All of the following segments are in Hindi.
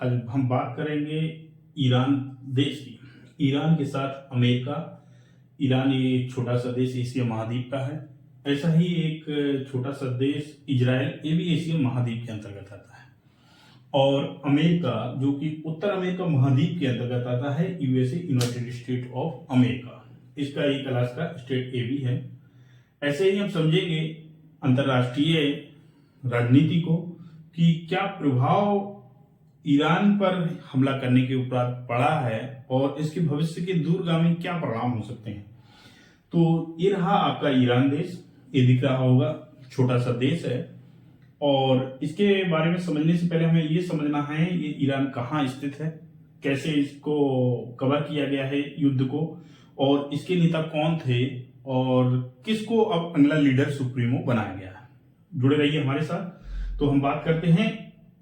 आज हम बात करेंगे ईरान देश की। ईरान के साथ अमेरिका, ईरान ये छोटा सा देश एशिया महाद्वीप का है। ऐसा ही एक छोटा सा देश इजराइल, ये भी एशिया महाद्वीप के अंतर्गत आता है। और अमेरिका जो कि उत्तर अमेरिका महाद्वीप के अंतर्गत आता है, USA United state of America, इसका एक अलास्का स्टेट ए भी है। ऐसे ही हम समझेंगे अंतर्राष्ट्रीय राजनीति को कि क्या प्रभाव ईरान पर हमला करने के उपरांत पड़ा है और इसके भविष्य के दूरगामी क्या परिणाम हो सकते हैं। तो ये रहा आपका ईरान देश, ये दिख रहा होगा, छोटा सा देश है। और इसके बारे में समझने से पहले हमें ये समझना है ये ईरान कहाँ स्थित है, कैसे इसको कवर किया गया है युद्ध को, और इसके नेता कौन थे और किसको अब अगला लीडर सुप्रीमो बनाया गया है। जुड़े रहिए हमारे साथ। तो हम बात करते हैं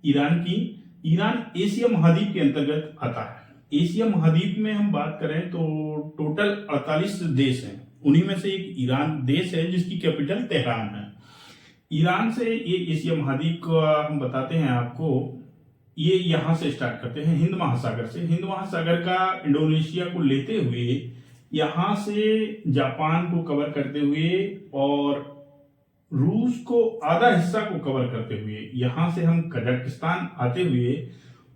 ईरान की। ईरान एशिया महाद्वीप के अंतर्गत आता है। एशिया महाद्वीप में हम बात करें तो टोटल 48 देश हैं, उन्हीं में से एक ईरान देश है जिसकी कैपिटल तेहरान है। ईरान से ये एशिया महाद्वीप का हम बताते हैं आपको, ये यहां से स्टार्ट करते हैं हिंद महासागर से। हिंद महासागर का इंडोनेशिया को लेते हुए यहां से जापान को कवर करते हुए और रूस को आधा हिस्सा को कवर करते हुए यहां से हम कजाकिस्तान आते हुए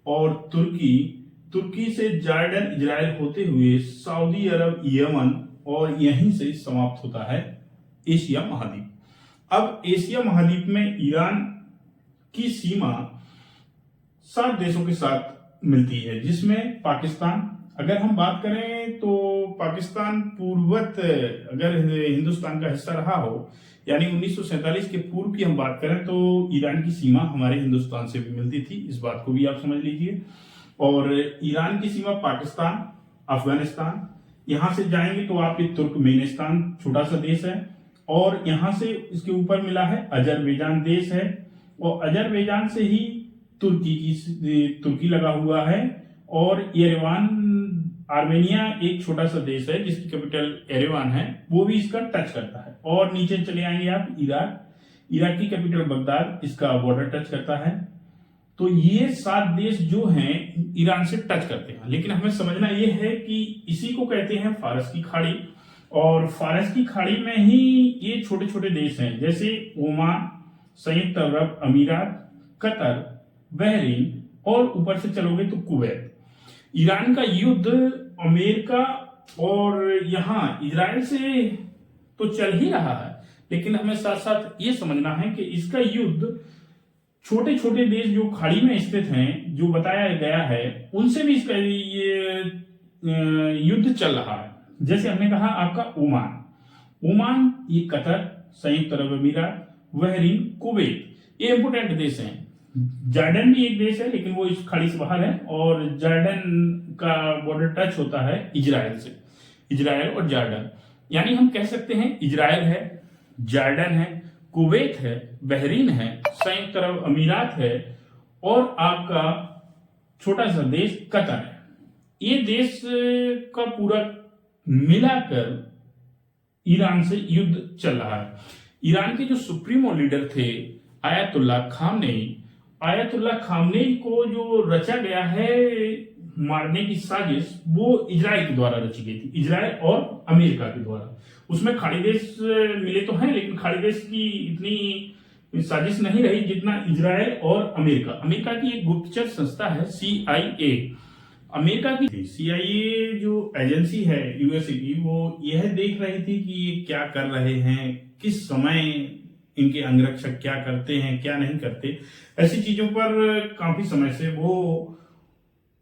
और तुर्की से जॉर्डन इजराइल होते हुए सऊदी अरब, यमन, और यहीं से समाप्त होता है एशिया महाद्वीप। अब एशिया महाद्वीप में ईरान की सीमा 7 देशों के साथ मिलती है, जिसमें पाकिस्तान, अगर हम बात करें तो पाकिस्तान पूर्ववत अगर हिंदुस्तान का हिस्सा रहा हो, यानी 1947 के पूर्व की हम बात करें तो ईरान की सीमा हमारे हिंदुस्तान से भी मिलती थी, इस बात को भी आप समझ लीजिए। और ईरान की सीमा पाकिस्तान, अफगानिस्तान, यहां से जाएंगे तो आपके तुर्कमेनिस्तान छोटा सा देश है, और यहां से इसके ऊपर मिला है अजरबैजान देश है, और अजरबैजान से ही तुर्की लगा हुआ है, और येरेवान आर्मेनिया एक छोटा सा देश है जिसकी कैपिटल येरेवान है, वो भी इसका टच करता है। और नीचे चले आएंगे आप इराक की कैपिटल बगदाद, इसका बॉर्डर टच करता है। तो ये 7 देश जो हैं ईरान से टच करते हैं, लेकिन हमें समझना ये है कि इसी को कहते हैं फारस की खाड़ी, और फारस की खाड़ी में ही ये छोटे छोटे देश हैं, जैसे ओमान, संयुक्त अरब अमीरात, कतर, बहरीन, और ऊपर से चलोगे तो कुवैत। ईरान का युद्ध अमेरिका और यहां इजराइल से तो चल ही रहा है, लेकिन हमें साथ साथ ये समझना है कि इसका युद्ध छोटे छोटे देश जो खाड़ी में स्थित हैं, जो बताया गया है, उनसे भी इसका ये युद्ध चल रहा है। जैसे हमने कहा आपका ओमान, ये कतर, संयुक्त अरब अमीरात, बहरीन, कुवैत, ये इंपोर्टेंट देश हैं। जॉर्डन भी एक देश है, लेकिन वो इस खाड़ी से बाहर है, और जॉर्डन का बॉर्डर टच होता है इजराइल से, इजराइल और जॉर्डन। यानी हम कह सकते हैं इजराइल है, जॉर्डन है, कुवैत है, बहरीन है, संयुक्त अरब अमीरात है, और आपका छोटा सा देश कतर है। ये देश का पूरा मिलाकर ईरान से युद्ध चल रहा है। ईरान के जो सुप्रीमो लीडर थे आयतुल्लाह खामनेई को जो रचा गया है मारने की साजिश, वो इजराइल के द्वारा रची गई थी, इजराइल और अमेरिका के द्वारा। उसमें खाड़ी देश मिले तो हैं, लेकिन खाड़ी देश की इतनी साजिश नहीं रही जितना इजराइल और अमेरिका की एक गुप्तचर संस्था है CIA, अमेरिका की CIA जो एजेंसी है यूएसए की, वो यह देख रही थी कि ये क्या कर रहे हैं, किस समय इनके अंगरक्षक क्या करते हैं, क्या नहीं करते, ऐसी चीजों पर काफी समय से वो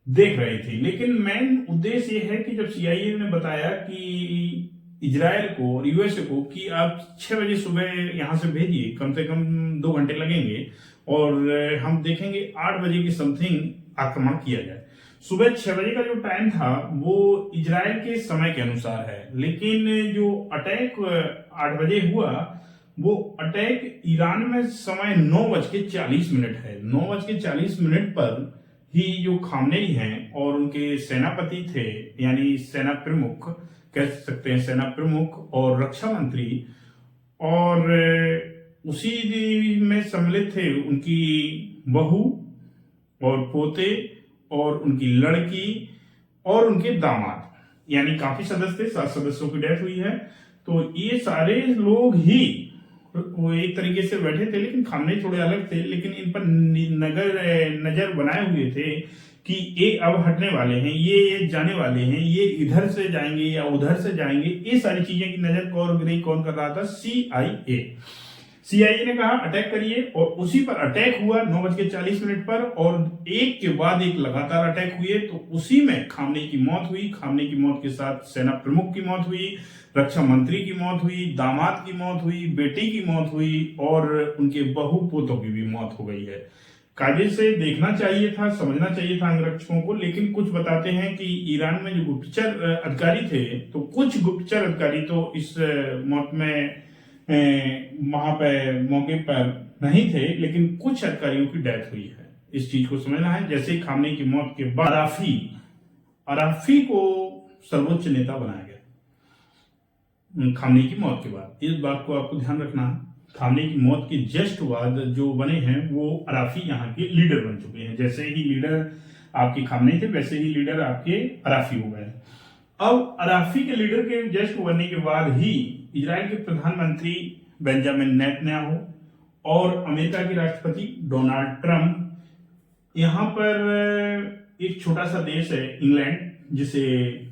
देख रही थी। लेकिन मेन उद्देश्य ये है कि जब CIA ने बताया कि इजराइल को और यूएसए को कि आप 6 बजे सुबह यहां से भेजिए, कम से कम 2 घंटे लगेंगे, और हम देखेंगे 8 बजे के समथिंग आक्रमण किया जाए। सुबह 6 बजे का जो टाइम था वो इजराइल के समय के अनुसार है, लेकिन जो अटैक 8 बजे हुआ, वो अटैक ईरान में समय 9:40 है। 9:40 पर ही जो खामनेई हैं और उनके सेनापति थे, यानी सेना प्रमुख कह सकते हैं, सेना प्रमुख और रक्षा मंत्री, और उसी में सम्मिलित थे उनकी बहू और पोते और उनकी लड़की और उनके दामाद, यानी काफी सदस्य थे, 7 सदस्यों की डेथ हुई है। तो ये सारे लोग ही वो एक तरीके से बैठे थे, लेकिन खामनेई थोड़े अलग थे, लेकिन इन पर नजर बनाए हुए थे कि ये अब हटने वाले हैं, ये जाने वाले हैं, ये इधर से जाएंगे या उधर से जाएंगे। ये सारी चीजें की नजर कौन कर रहा था? CIA ने कहा अटैक करिए, और उसी पर अटैक हुआ 9:40 पर, और एक के बाद एक लगातार अटैक हुए। तो उसी में खामनेई की मौत हुई। खामनेई की मौत के साथ सेना प्रमुख की मौत हुई, रक्षा मंत्री की मौत हुई, दामाद की मौत हुई, बेटी की मौत हुई, और उनके बहू पोतों की भी मौत हो गई है। कायदे से देखना चाहिए था, समझना चाहिए था अंगरक्षकों को, लेकिन कुछ बताते हैं कि ईरान में जो गुप्तचर अधिकारी थे, तो कुछ गुप्तचर अधिकारी तो इस मौत में वहां पे मौके पर नहीं थे, लेकिन कुछ अधिकारियों की डेथ हुई है। इस चीज को समझना है। जैसे खामनेई की मौत के बाद अराफी को सर्वोच्च नेता बनाया गया खामनेई की मौत के बाद। इस बात को आपको ध्यान रखना है। खामनेई की मौत के जस्ट बाद जो बने हैं वो अराफी यहाँ के लीडर बन चुके हैं। जैसे ही लीडर आपके खामनेई थे, वैसे ही लीडर आपके अराफी हो गए। अब अराफी के लीडर के जस्ट बनने के बाद ही इजराइल के प्रधानमंत्री बेंजामिन नेतन्याहू और अमेरिका के राष्ट्रपति डोनाल्ड ट्रंप, यहाँ पर एक छोटा सा देश है इंग्लैंड, जिसे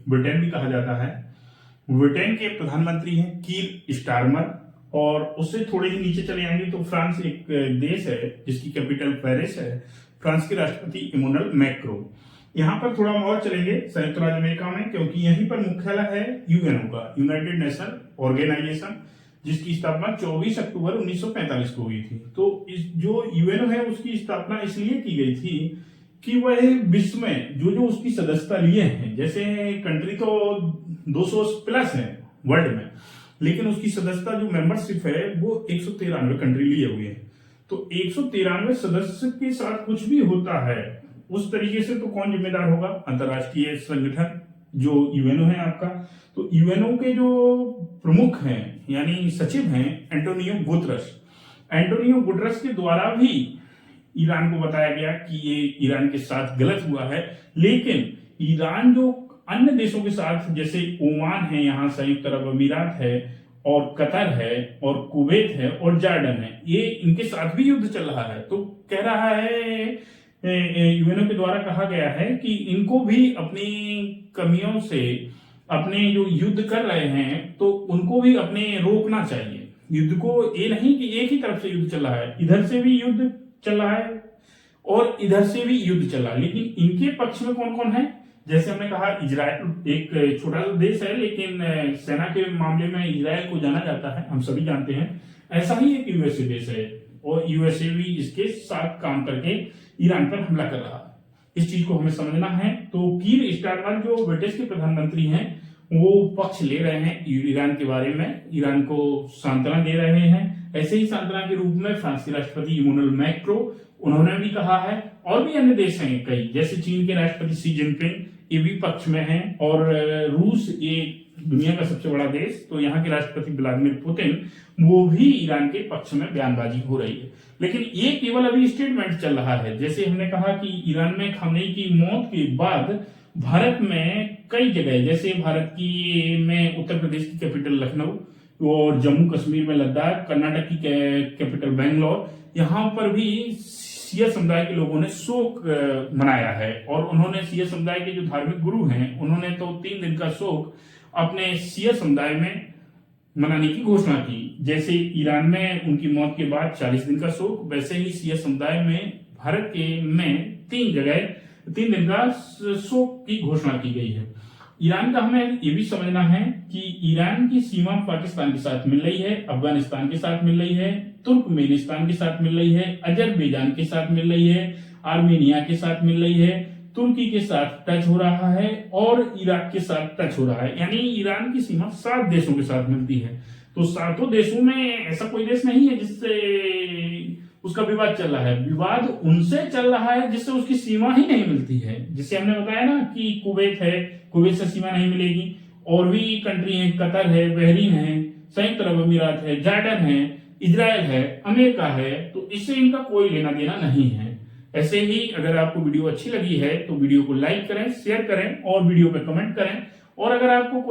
ब्रिटेन भी कहा जाता है, ब्रिटेन के प्रधानमंत्री हैं कीर स्टारमर, और उससे थोड़े ही नीचे चले आएंगे तो फ्रांस एक देश है जिसकी कैपिटल पेरिस है, फ्रांस के राष्ट्रपति इमैनुअल मैक्रो। यहाँ पर थोड़ा और चलेंगे संयुक्त राज्य अमेरिका में, क्योंकि यहीं पर मुख्यालय है यूएनओ का, यूनाइटेड नेशन ऑर्गेनाइजेशन, जिसकी स्थापना 24 अक्टूबर 1945 को हुई थी। तो इस जो यूएनओ है उसकी स्थापना इसलिए की गई थी कि वह विश्व में जो उसकी सदस्यता लिए हैं, जैसे कंट्री तो 200 प्लस है वर्ल्ड में, लेकिन उसकी सदस्यता जो मेंबरशिप है वो 193 कंट्री लिए हुए हैं। तो 193 सदस्य के साथ कुछ भी होता है उस तरीके से तो कौन जिम्मेदार होगा? अंतरराष्ट्रीय संगठन जो यूएनओ है आपका। तो यूएनओ के जो प्रमुख हैं यानी सचिव हैं एंटोनियो गुटरस के द्वारा भी ईरान को बताया गया कि ये ईरान के साथ गलत हुआ है। लेकिन ईरान जो अन्य देशों के साथ, जैसे ओमान है, यहाँ संयुक्त अरब अमीरात है, और कतर है, और कुवैत है, और जॉर्डन है, ये इनके साथ भी युद्ध चल रहा है। तो कह रहा है यूएनओ के द्वारा कहा गया है कि इनको भी अपनी कमियों से, अपने जो युद्ध कर रहे हैं तो उनको भी अपने रोकना चाहिए युद्ध को। ये नहीं कि एक ही तरफ से युद्ध चल रहा है, इधर से भी युद्ध चल रहा है और इधर से भी युद्ध चल रहा है, लेकिन इनके पक्ष में कौन कौन है? जैसे हमने कहा इजराइल एक छोटा सा देश है, लेकिन सेना के मामले में इजराइल को जाना जाता है, हम सभी जानते हैं। ऐसा ही एक यूएसए देश है, और यूएसए भी इसके साथ काम करके ईरान पर हमला कर रहा है। इस चीज को हमें समझना है। तो कीर स्टारमर जो ब्रिटिश के प्रधानमंत्री हैं वो पक्ष ले रहे हैं ईरान के बारे में, ईरान को सांत्वना दे रहे हैं। ऐसे ही सांत्वना के रूप में फ्रांस के राष्ट्रपति इमैनुअल मैक्रो, उन्होंने भी कहा है, और भी अन्य देश हैं कई, जैसे चीन के राष्ट्रपति शी जिनपिंग, ये भी पक्ष में हैं, और रूस, ये दुनिया का सबसे बड़ा देश, तो यहाँ के राष्ट्रपति व्लादिमीर पुतिन, वो भी ईरान के पक्ष में बयानबाजी हो रही है। लेकिन ये केवल अभी स्टेटमेंट चल रहा है। जैसे हमने कहा कि ईरान में खामनेई की मौत के बाद भारत में कई जगह, जैसे भारत की में उत्तर प्रदेश की कैपिटल लखनऊ, और जम्मू कश्मीर में लद्दाख, कर्नाटक की कैपिटल बेंगलोर, यहाँ पर भी सिया समुदाय के लोगों ने शोक मनाया है। और उन्होंने सिया समुदाय के जो धार्मिक गुरु हैं, उन्होंने तो 3 दिन का शोक अपने सिया समुदाय में मनाने की घोषणा की। जैसे ईरान में उनकी मौत के बाद 40 दिन का शोक, वैसे ही सिया समुदाय में भारत के में 3 दिन का शोक की घोषणा की गई है। ईरान का हमें ये भी समझना है कि ईरान की सीमा पाकिस्तान के साथ मिल रही है, अफगानिस्तान के साथ मिल रही है, तुर्कमेनिस्तान के साथ मिल रही है, अजरबैजान के साथ मिल रही है, आर्मेनिया के साथ मिल रही है, तुर्की के साथ टच हो रहा है, और इराक के साथ टच हो रहा है। यानी ईरान की सीमा 7 देशों के साथ मिलती है। तो 7 देशों में ऐसा कोई देश नहीं है जिससे उसका विवाद चल रहा है। विवाद उनसे चल रहा है जिससे उसकी सीमा ही नहीं मिलती है। जिससे हमने बताया ना कि कुवैत है, कुवैत से सीमा नहीं मिलेगी, और भी कंट्री है, कतर है, बहरीन है, संयुक्त अरब अमीरात है, जॉर्डन है, इजराइल है, अमेरिका है, तो इससे इनका कोई लेना देना नहीं है। ऐसे ही अगर आपको वीडियो अच्छी लगी है तो वीडियो को लाइक करें, शेयर करें और वीडियो पे कमेंट करें। और अगर आपको